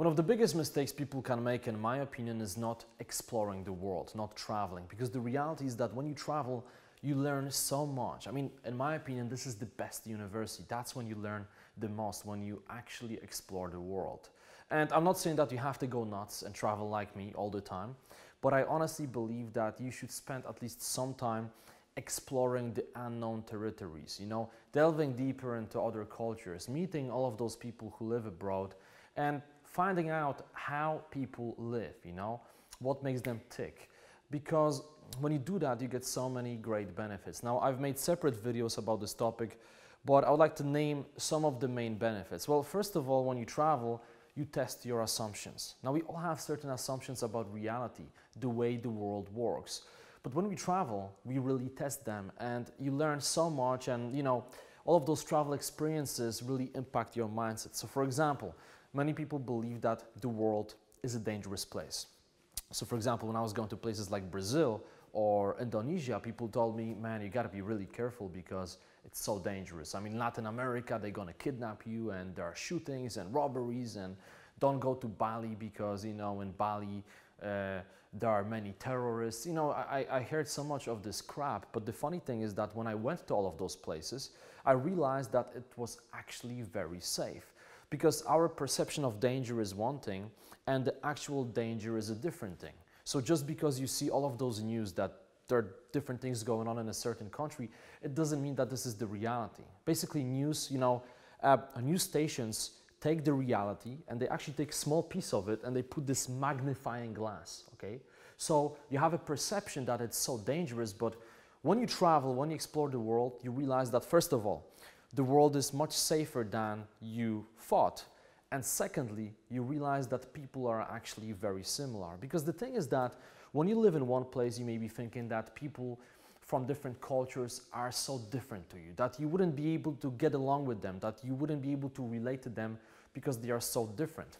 One of the biggest mistakes people can make, in my opinion, is not exploring the world, not traveling. Because the reality is that when you travel, you learn so much. I mean, in my opinion, this is the best university. That's when you learn the most, when you actually explore the world. And I'm not saying that you have to go nuts and travel like me all the time, but I honestly believe that you should spend at least some time exploring the unknown territories, you know, delving deeper into other cultures, meeting all of those people who live abroad, and finding out how people live, you know, what makes them tick. Because when you do that, you get so many great benefits. Now, I've made separate videos about this topic, but I would like to name some of the main benefits. Well, first of all, when you travel, you test your assumptions. Now, we all have certain assumptions about reality, the way the world works. But when we travel, we really test them, and you learn so much, and you know, all of those travel experiences really impact your mindset. So for example, many people believe that the world is a dangerous place. So for example, when I was going to places like Brazil or Indonesia, people told me, man, you gotta be really careful because it's so dangerous. I mean, Latin America, they're gonna kidnap you, and there are shootings and robberies, and don't go to Bali because, you know, in Bali, there are many terrorists. You know, I heard so much of this crap, but the funny thing is that when I went to all of those places, I realized that it was actually very safe. Because our perception of danger is one thing, and the actual danger is a different thing. So just because you see all of those news that there are different things going on in a certain country, it doesn't mean that this is the reality. Basically, news, you know, news stations take the reality and they actually take a small piece of it and they put this magnifying glass, okay? So you have a perception that it's so dangerous, but when you travel, when you explore the world, you realize that first of all, the world is much safer than you thought. And secondly, you realize that people are actually very similar. Because the thing is that when you live in one place, you may be thinking that people from different cultures are so different to you, that you wouldn't be able to get along with them, that you wouldn't be able to relate to them because they are so different.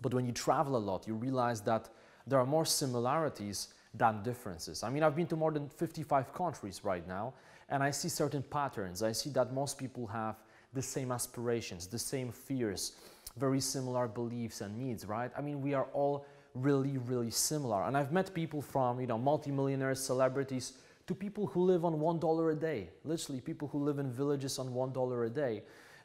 But when you travel a lot, you realize that there are more similarities than differences. I mean, I've been to more than 55 countries right now, and I see certain patterns. I see that most people have the same aspirations, the same fears, very similar beliefs and needs, right? I mean, we are all really, really similar. And I've met people from, you know, multimillionaires, celebrities, to people who live on $1 a day. Literally, people who live in villages on $1 a day.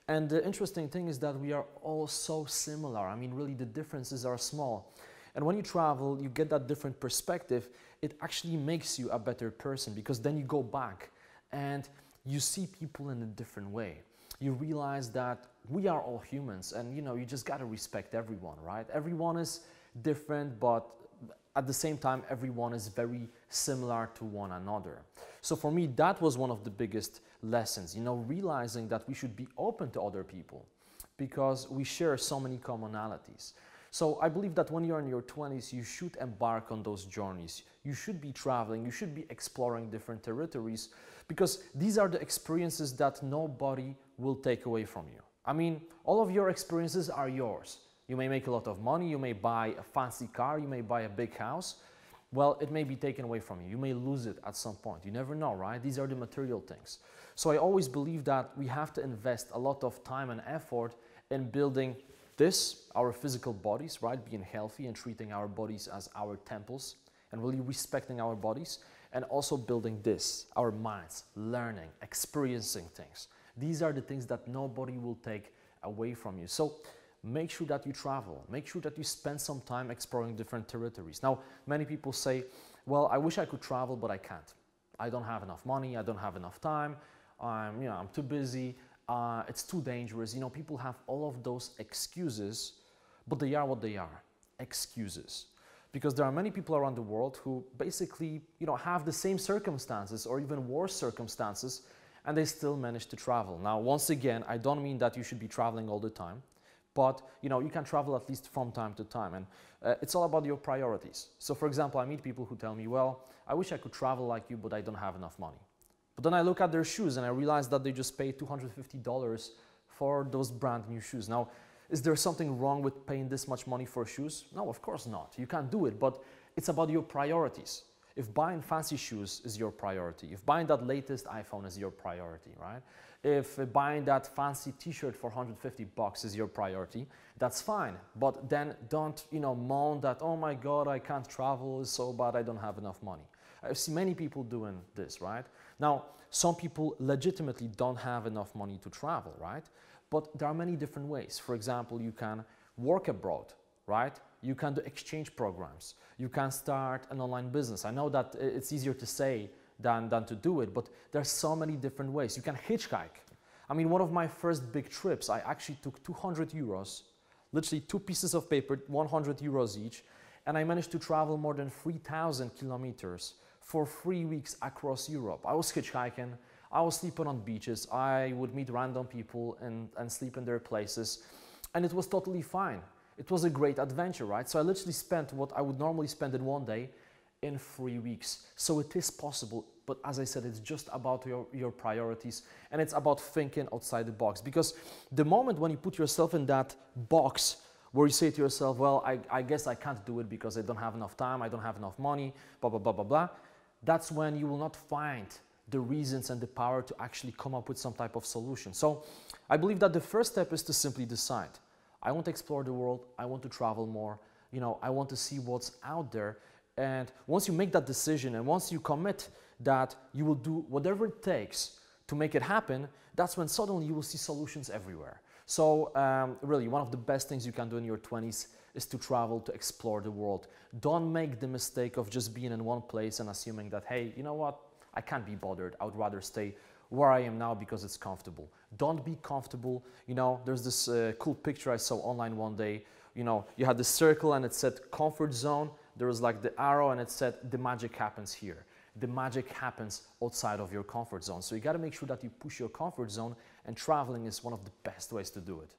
And the interesting thing is that we are all so similar. I mean, really, the differences are small. And when you travel, you get that different perspective. It actually makes you a better person, because then you go back and you see people in a different way. You realize that we are all humans, and you know, you just gotta respect everyone, right? Everyone is different, but at the same time, everyone is very similar to one another. So for me, that was one of the biggest lessons, you know, realizing that we should be open to other people because we share so many commonalities. So I believe that when you're in your 20s, you should embark on those journeys. You should be traveling, you should be exploring different territories, because these are the experiences that nobody will take away from you. I mean, all of your experiences are yours. You may make a lot of money, you may buy a fancy car, you may buy a big house. Well, it may be taken away from you. You may lose it at some point. You never know, right? These are the material things. So I always believe that we have to invest a lot of time and effort in building this, our physical bodies, right? Being healthy and treating our bodies as our temples and really respecting our bodies, and also building this, our minds, learning, experiencing things. These are the things that nobody will take away from you. So make sure that you travel. Make sure that you spend some time exploring different territories. Now, many people say, well, I wish I could travel, but I can't. I don't have enough money. I don't have enough time. I'm too busy. It's too dangerous. You know, people have all of those excuses, but they are what they are, excuses. Because there are many people around the world who basically, you know, have the same circumstances or even worse circumstances, and they still manage to travel. Now, once again, I don't mean that you should be traveling all the time, but you know, you can travel at least from time to time, and it's all about your priorities. So for example, I meet people who tell me, well, I wish I could travel like you, but I don't have enough money. But then I look at their shoes and I realize that they just paid $250 for those brand new shoes. Now, is there something wrong with paying this much money for shoes? No, of course not. You can't do it, but it's about your priorities. If buying fancy shoes is your priority, if buying that latest iPhone is your priority, right? If buying that fancy t-shirt for 150 bucks is your priority, that's fine. But then don't, moan that, oh my God, I can't travel, it's so bad, I don't have enough money. I see many people doing this, right? Now, some people legitimately don't have enough money to travel, right? But there are many different ways. For example, you can work abroad, right? You can do exchange programs. You can start an online business. I know that it's easier to say than to do it, but there's so many different ways. You can hitchhike. I mean, one of my first big trips, I actually took 200 euros, literally 2 pieces of paper, 100 euros each, and I managed to travel more than 3,000 kilometers for 3 weeks across Europe. I was hitchhiking, I was sleeping on beaches, I would meet random people and sleep in their places, and it was totally fine. It was a great adventure, right? So I literally spent what I would normally spend in 1 day in 3 weeks. So it is possible, but as I said, it's just about your priorities, and it's about thinking outside the box. Because the moment when you put yourself in that box where you say to yourself, well, I guess I can't do it because I don't have enough time, I don't have enough money, blah, blah, blah, blah, blah, that's when you will not find the reasons and the power to actually come up with some type of solution. So I believe that the first step is to simply decide. I want to explore the world, I want to travel more, I want to see what's out there. And once you make that decision and once you commit that you will do whatever it takes to make it happen, that's when suddenly you will see solutions everywhere. So really, one of the best things you can do in your 20s is to travel, to explore the world. Don't make the mistake of just being in one place and assuming that, hey, you know what, I can't be bothered, I would rather stay where I am now because it's comfortable. Don't be comfortable. There's this cool picture I saw online one day. You had this circle and it said comfort zone. There was like the arrow and it said the magic happens here. The magic happens outside of your comfort zone. So you got to make sure that you push your comfort zone, and traveling is one of the best ways to do it.